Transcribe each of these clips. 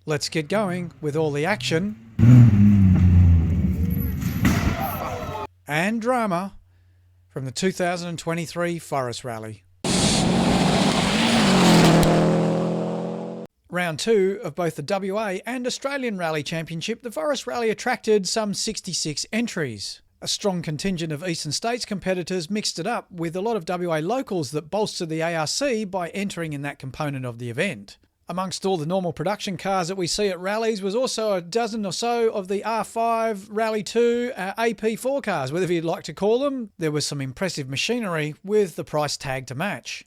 Let's get going with all the action and drama from the 2023 Forest Rally. Round 2 of both the WA and Australian Rally Championship, the Forest Rally attracted some 66 entries. A strong contingent of Eastern States competitors mixed it up with a lot of WA locals that bolstered the ARC by entering in that component of the event. Amongst all the normal production cars that we see at rallies was also a dozen or so of the R5, Rally 2, AP4 cars, whatever you'd like to call them. There was some impressive machinery with the price tag to match.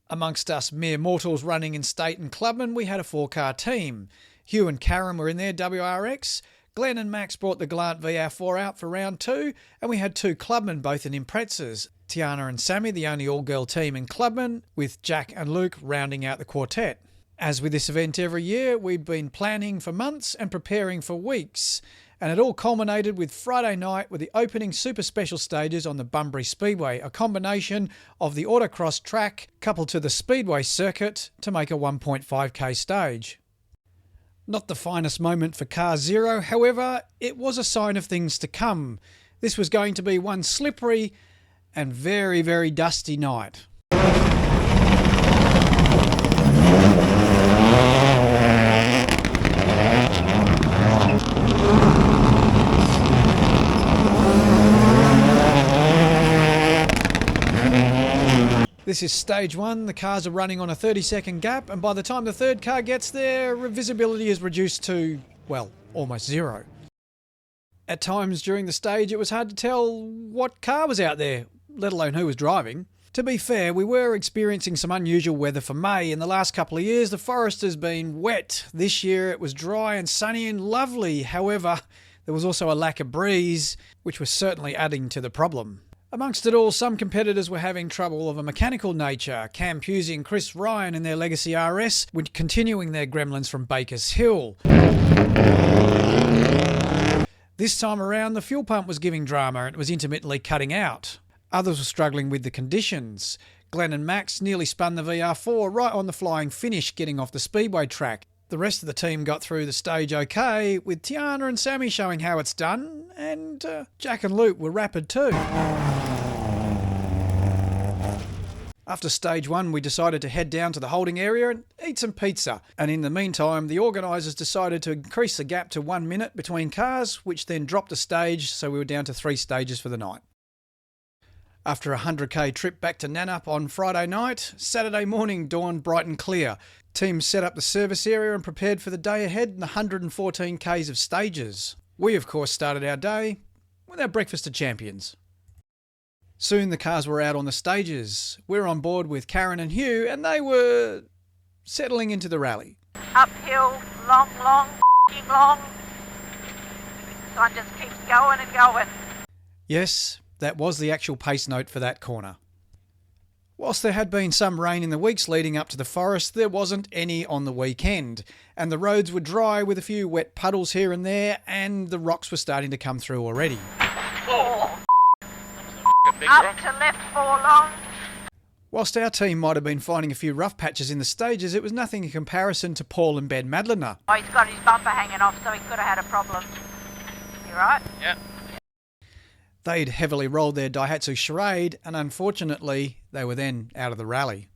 Amongst us mere mortals running in state and clubman, we had a 4-car team. Hugh and Karen were in their WRX. Glenn and Max brought the Glant VR4 out for round 2, and we had 2 clubmen, both in Imprezas. Tiana and Sammy, the only all-girl team in clubman, with Jack and Luke rounding out the quartet. As with this event every year, we'd been planning for months and preparing for weeks, and it all culminated with Friday night with the opening super special stages on the Bunbury Speedway, a combination of the autocross track coupled to the speedway circuit to make a 1.5k stage. Not the finest moment for Car Zero, however, it was a sign of things to come. This was going to be one slippery and very, very dusty night. This is stage 1, the cars are running on a 30-second gap, and by the time the third car gets there, visibility is reduced to, well, almost zero. At times during the stage it was hard to tell what car was out there, let alone who was driving. To be fair, we were experiencing some unusual weather for May. In the last couple of years the forest has been wet. This year it was dry and sunny and lovely, however there was also a lack of breeze, which was certainly adding to the problem. Amongst it all, some competitors were having trouble of a mechanical nature. Cam Pusey and Chris Ryan in their Legacy RS were continuing their gremlins from Bakers Hill. This time around, the fuel pump was giving drama and it was intermittently cutting out. Others were struggling with the conditions. Glenn and Max nearly spun the VR4 right on the flying finish, getting off the speedway track. The rest of the team got through the stage okay, with Tiana and Sammy showing how it's done, and Jack and Luke were rapid too. After stage 1, we decided to head down to the holding area and eat some pizza, and in the meantime the organisers decided to increase the gap to 1 minute between cars, which then dropped a stage, so we were down to 3 stages for the night. After a 100k trip back to Nannup on Friday night, Saturday morning dawned bright and clear. Teams set up the service area and prepared for the day ahead in the 114k's of stages. We, of course, started our day with our breakfast of champions. Soon the cars were out on the stages. We were on board with Karen and Hugh, and they were settling into the rally. Uphill, long, f***ing long. Sun just keeps going and going. Yes, that was the actual pace note for that corner. Whilst there had been some rain in the weeks leading up to the forest, there wasn't any on the weekend, and the roads were dry with a few wet puddles here and there, and the rocks were starting to come through already. Oh, up to left 4 long. Whilst our team might have been finding a few rough patches in the stages, it was nothing in comparison to Paul and Ben Madlener. Oh, he's got his bumper hanging off, so he could have had a problem. You right? Yeah. They'd heavily rolled their Daihatsu Charade, and unfortunately they were then out of the rally.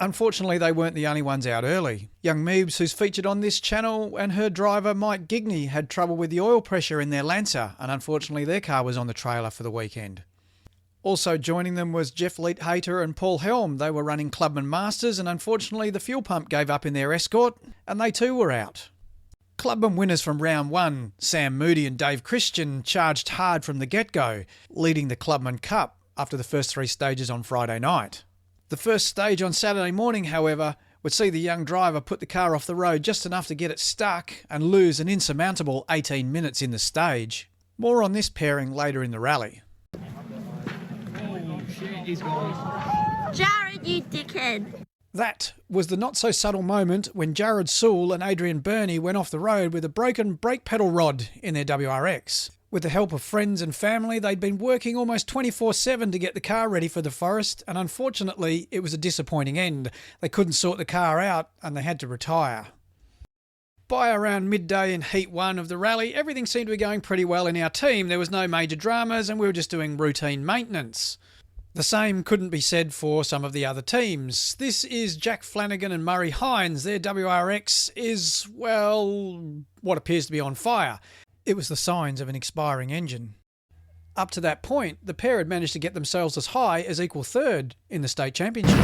Unfortunately they weren't the only ones out early. Young Meebs, who's featured on this channel, and her driver Mike Gigney had trouble with the oil pressure in their Lancer, and unfortunately their car was on the trailer for the weekend. Also joining them was Jeff Leithater and Paul Helm. They were running Clubman Masters, and unfortunately the fuel pump gave up in their Escort, and they too were out. Clubman winners from round 1, Sam Moody and Dave Christian, charged hard from the get-go, leading the Clubman Cup after the first 3 stages on Friday night. The first stage on Saturday morning, however, would see the young driver put the car off the road just enough to get it stuck and lose an insurmountable 18 minutes in the stage. More on this pairing later in the rally. Oh shit, he's gone. Jared, you dickhead. That was the not-so-subtle moment when Jared Sewell and Adrian Burney went off the road with a broken brake pedal rod in their WRX. With the help of friends and family, they'd been working almost 24/7 to get the car ready for the forest, and unfortunately it was a disappointing end. They couldn't sort the car out and they had to retire. By around midday in Heat 1 of the rally, everything seemed to be going pretty well in our team. There was no major dramas and we were just doing routine maintenance. The same couldn't be said for some of the other teams. This is Jack Flanagan and Murray Hines. Their WRX is, well, what appears to be on fire. It was the signs of an expiring engine. Up to that point, the pair had managed to get themselves as high as equal third in the state championship.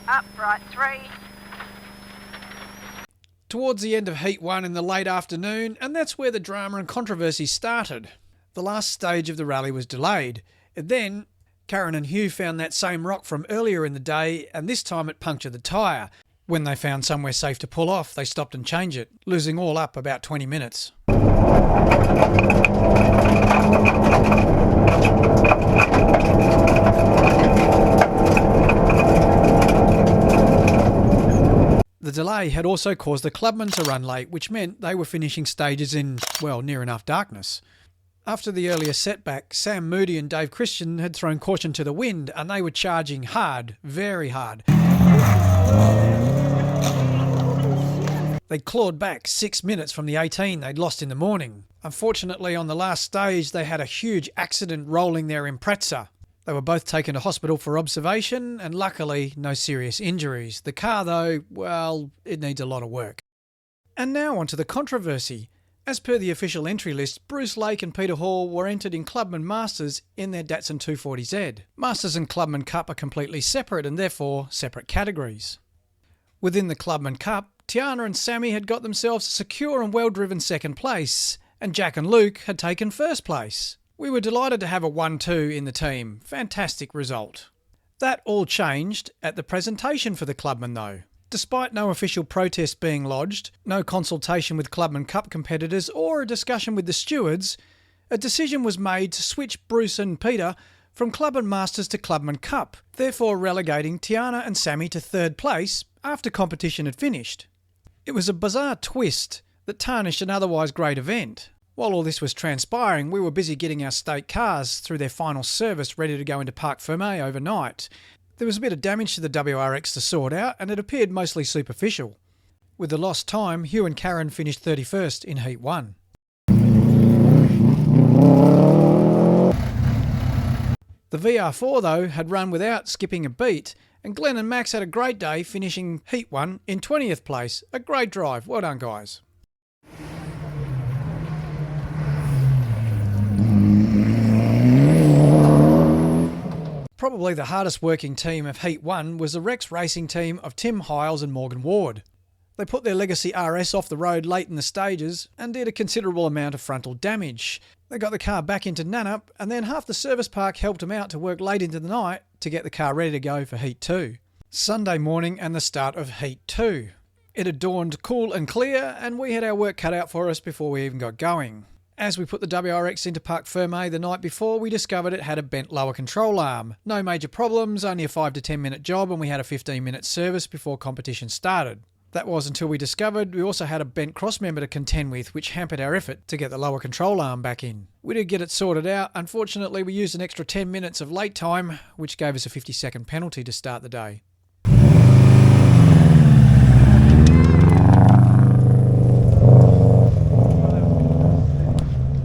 Upright 3. Towards the end of Heat 1 in the late afternoon, and that's where the drama and controversy started. The last stage of the rally was delayed, and then Karen and Hugh found that same rock from earlier in the day, and this time it punctured the tyre. When they found somewhere safe to pull off, they stopped and changed it, losing all up about 20 minutes. The delay had also caused the clubman to run late, which meant they were finishing stages in, well, near enough darkness. After the earlier setback, Sam Moody and Dave Christian had thrown caution to the wind and they were charging hard, very hard. They clawed back 6 minutes from the 18 they'd lost in the morning. Unfortunately, on the last stage, they had a huge accident rolling their Impreza. They were both taken to hospital for observation and luckily no serious injuries. The car though, well, it needs a lot of work. And now onto the controversy. As per the official entry list, Bruce Lake and Peter Hall were entered in Clubman Masters in their Datsun 240Z. Masters and Clubman Cup are completely separate and therefore separate categories. Within the Clubman Cup, Tiana and Sammy had got themselves a secure and well-driven second place, and Jack and Luke had taken first place. We were delighted to have a 1-2 in the team. Fantastic result. That all changed at the presentation for the Clubman though. Despite no official protest being lodged, no consultation with Clubman Cup competitors or a discussion with the stewards, a decision was made to switch Bruce and Peter from Clubman Masters to Clubman Cup, therefore relegating Tiana and Sammy to third place after competition had finished. It was a bizarre twist that tarnished an otherwise great event. While all this was transpiring, we were busy getting our state cars through their final service ready to go into Parc Fermé overnight. There was a bit of damage to the WRX to sort out and it appeared mostly superficial. With the lost time, Hugh and Karen finished 31st in Heat 1. The VR4 though had run without skipping a beat and Glenn and Max had a great day finishing Heat 1 in 20th place. A great drive. Well done guys. Probably the hardest working team of Heat 1 was the Rex Racing team of Tim Hiles and Morgan Ward. They put their Legacy RS off the road late in the stages and did a considerable amount of frontal damage. They got the car back into Nannup and then half the service park helped them out to work late into the night to get the car ready to go for Heat 2. Sunday morning and the start of Heat 2. It had dawned cool and clear and we had our work cut out for us before we even got going. As we put the WRX into Parc Fermé the night before, we discovered it had a bent lower control arm. No major problems, only a 5 to 10 minute job and we had a 15-minute service before competition started. That was until we discovered we also had a bent crossmember to contend with, which hampered our effort to get the lower control arm back in. We did get it sorted out. Unfortunately, we used an extra 10 minutes of late time, which gave us a 50-second penalty to start the day.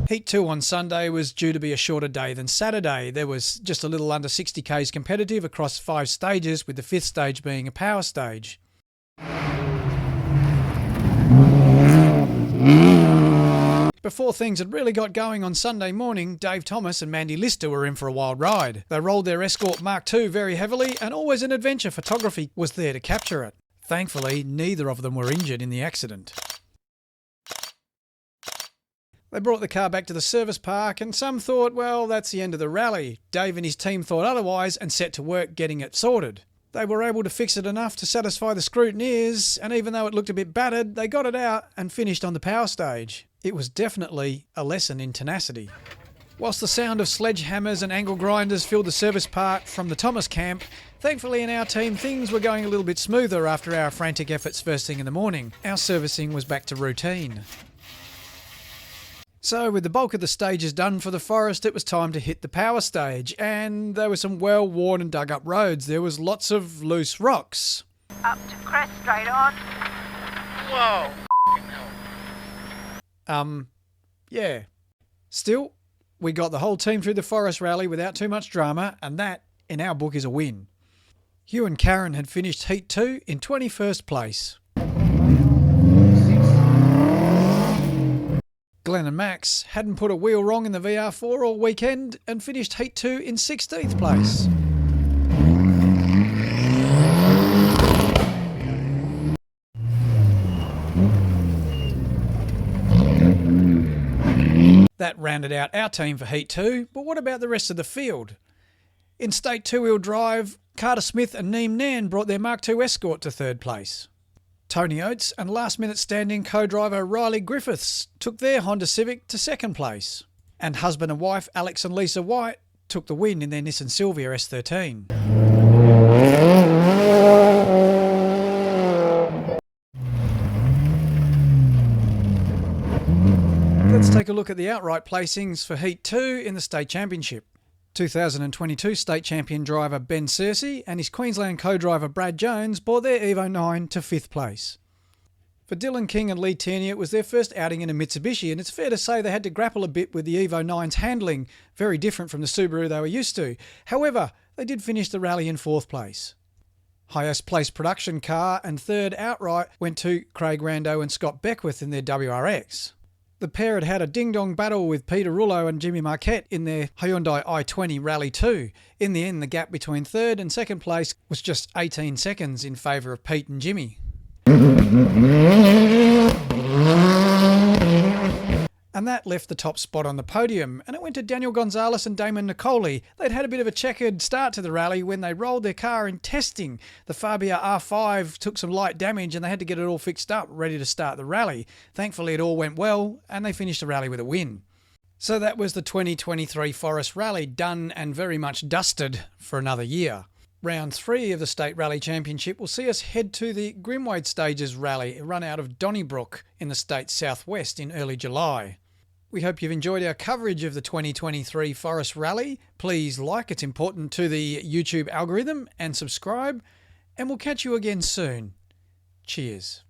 Heat 2 on Sunday was due to be a shorter day than Saturday. There was just a little under 60 Ks competitive across 5 stages, with the 5th stage being a power stage. Before things had really got going on Sunday morning, Dave Thomas and Mandy Lister were in for a wild ride. They rolled their Escort Mark II very heavily and Always an Adventure photography was there to capture it. Thankfully, neither of them were injured in the accident. They brought the car back to the service park and some thought, well, that's the end of the rally. Dave and his team thought otherwise and set to work getting it sorted. They were able to fix it enough to satisfy the scrutineers, and even though it looked a bit battered, they got it out and finished on the power stage. It was definitely a lesson in tenacity. Whilst the sound of sledgehammers and angle grinders filled the service park from the Thomas camp, thankfully in our team things were going a little bit smoother after our frantic efforts first thing in the morning. Our servicing was back to routine. So with the bulk of the stages done for the forest, it was time to hit the power stage, and there were some well-worn and dug up roads. There was lots of loose rocks. Up to Crest, straight on. Whoa. Yeah. Still, we got the whole team through the Forest Rally without too much drama, and that, in our book, is a win. Hugh and Karen had finished Heat 2 in 21st place. Glenn and Max hadn't put a wheel wrong in the VR4 all weekend and finished Heat 2 in 16th place. That rounded out our team for Heat 2, but what about the rest of the field? In State 2-wheel drive, Carter Smith and Neem Nan brought their Mark II Escort to 3rd place. Tony Oates and last-minute stand-in co-driver Riley Griffiths took their Honda Civic to 2nd place. And husband and wife Alex and Lisa White took the win in their Nissan Silvia S13. Let's take a look at the outright placings for Heat 2 in the State Championship. 2022 State Champion driver Ben Searcy and his Queensland co-driver Brad Jones brought their Evo 9 to 5th place. For Dylan King and Lee Tierney, it was their first outing in a Mitsubishi, and it's fair to say they had to grapple a bit with the Evo 9's handling, very different from the Subaru they were used to. However, they did finish the rally in 4th place. Highest placed production car and 3rd outright went to Craig Rando and Scott Beckwith in their WRX. The pair had had a ding-dong battle with Peter Rullo and Jimmy Marquette in their Hyundai i20 Rally 2. In the end, the gap between 3rd and 2nd place was just 18 seconds in favour of Pete and Jimmy. And that left the top spot on the podium, and it went to Daniel Gonzalez and Damon Nicoli. They'd had a bit of a checkered start to the rally when they rolled their car in testing. The Fabia R5 took some light damage and they had to get it all fixed up, ready to start the rally. Thankfully it all went well, and they finished the rally with a win. So that was the 2023 Forest Rally, done and very much dusted for another year. Round 3 of the State Rally Championship will see us head to the Grimwade Stages Rally, run out of Donnybrook in the state's southwest in early July. We hope you've enjoyed our coverage of the 2023 Forest Rally. Please like, it's important to the YouTube algorithm, and subscribe, and we'll catch you again soon. Cheers.